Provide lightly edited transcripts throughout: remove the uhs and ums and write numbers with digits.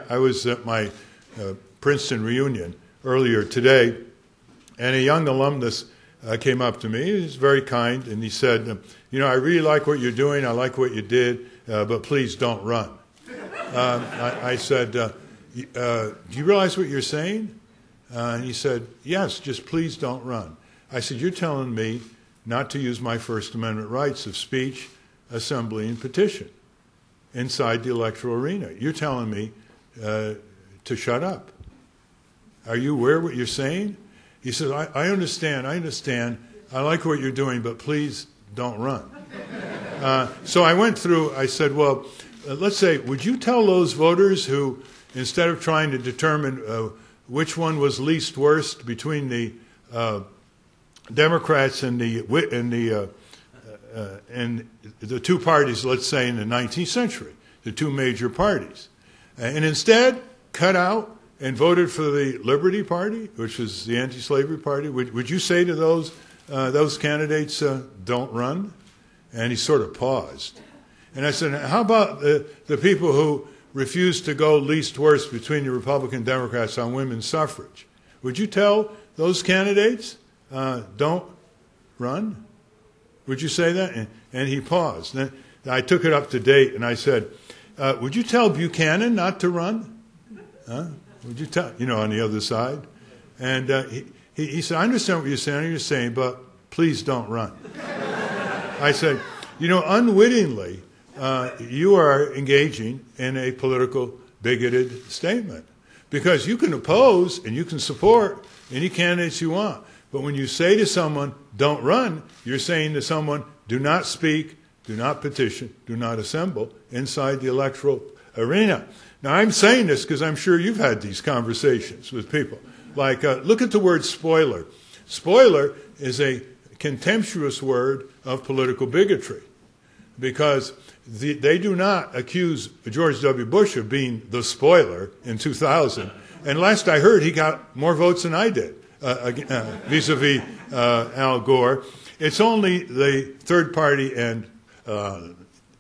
I was at my Princeton reunion earlier today, and a young alumnus came up to me. He was very kind, and he said, you know, I really like what you're doing. I like what you did, but please don't run. I said, do you realize what you're saying? And he said, yes, just please don't run. I said, you're telling me not to use my First Amendment rights of speech, assembly, and petition inside the electoral arena. You're telling me to shut up. Are you aware of what you're saying? He said, I understand, I like what you're doing, but please don't run. So I went through, I said, well, let's say, would you tell those voters who, instead of trying to determine which one was least worst between the Democrats and the two parties, let's say, in the 19th century, the two major parties, and instead cut out and voted for the Liberty Party, which was the anti-slavery party, would you say to those candidates, don't run? And he sort of paused. And I said, how about the people who refused to go least worst between the Republican Democrats on women's suffrage? Would you tell those candidates, don't run? Would you say that? And he paused. And I took it up to date, and I said, would you tell Buchanan not to run? Would you tell, you know, on the other side? And he said, I understand what you're saying, but please don't run. I said, you know, unwittingly, you are engaging in a political bigoted statement. Because you can oppose and you can support any candidates you want. But when you say to someone, don't run, you're saying to someone, do not speak, do not petition, do not assemble inside the electoral arena. Now, I'm saying this because I'm sure you've had these conversations with people. Like, look at the word spoiler. Spoiler is a contemptuous word of political bigotry because they do not accuse George W. Bush of being the spoiler in 2000. And last I heard, he got more votes than I did vis-a-vis Al Gore. It's only the third party and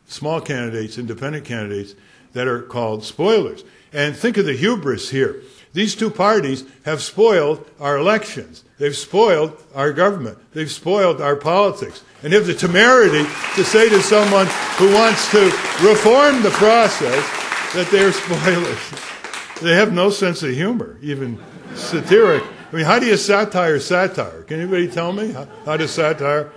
small candidates, independent candidates, that are called spoilers. And think of the hubris here. These two parties have spoiled our elections. They've spoiled our government. They've spoiled our politics. And they have the temerity to say to someone who wants to reform the process that they're spoilers. They have no sense of humor, even satiric. I mean, how do you satire satire? Can anybody tell me? How does satire?